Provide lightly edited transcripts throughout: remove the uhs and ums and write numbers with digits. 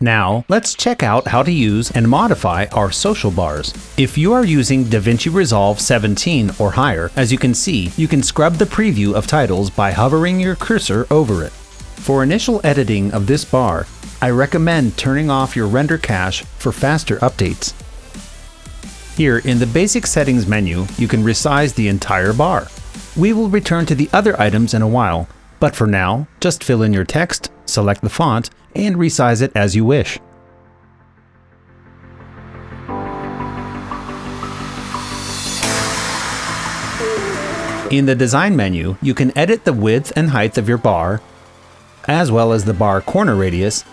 Now, let's check out how to use and modify our social bars. If you are using DaVinci Resolve 17 or higher, as you can see, you can scrub the preview of titles by hovering your cursor over it. For initial editing of this bar, I recommend turning off your render cache for faster updates. Here in the Basic Settings menu, you can resize the entire bar. We will return to the other items in a while, but for now, just fill in your text, select the font, and resize it as you wish. In the Design menu, you can edit the width and height of your bar, as well as the bar corner radius,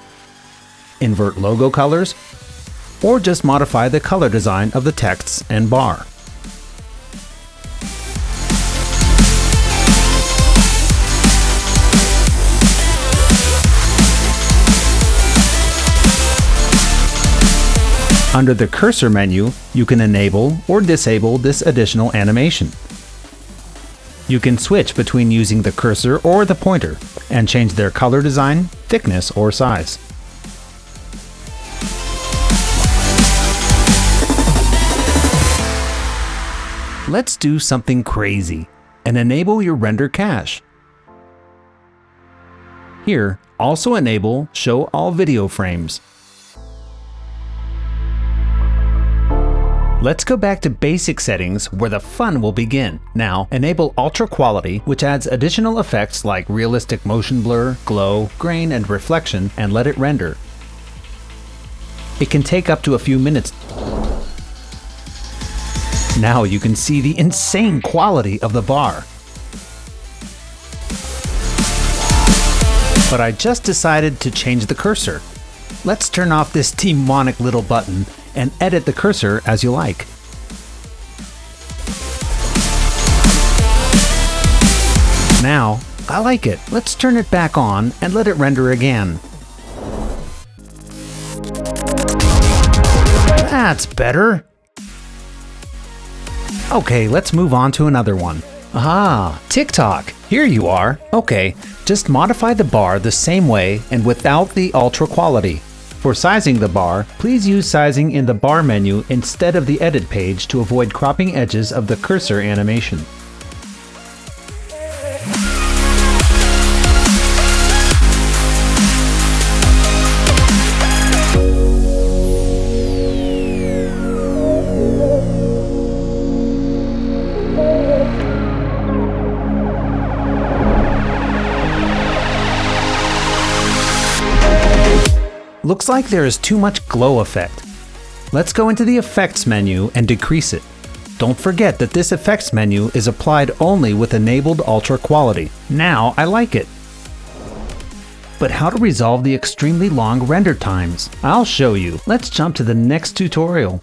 invert logo colors, or just modify the color design of the texts and bar. Under the Cursor menu, you can enable or disable this additional animation. You can switch between using the cursor or the pointer and change their color design, thickness, or size. Let's do something crazy and enable your render cache. Here, also enable Show All Video Frames. Let's go back to Basic Settings where the fun will begin. Now, enable Ultra Quality, which adds additional effects like realistic motion blur, glow, grain, and reflection, and let it render. It can take up to a few minutes. Now you can see the insane quality of the bar. But I just decided to change the cursor. Let's turn off this demonic little button and edit the cursor as you like. Now, I like it. Let's turn it back on and let it render again. That's better. Okay, let's move on to another one. Ah, TikTok. Here you are. Okay, just modify the bar the same way and without the ultra quality. For sizing the bar, please use sizing in the bar menu instead of the edit page to avoid cropping edges of the cursor animation. Looks like there is too much glow effect. Let's go into the Effects menu and decrease it. Don't forget that this Effects menu is applied only with enabled Ultra Quality. Now I like it. But how to resolve the extremely long render times? I'll show you. Let's jump to the next tutorial.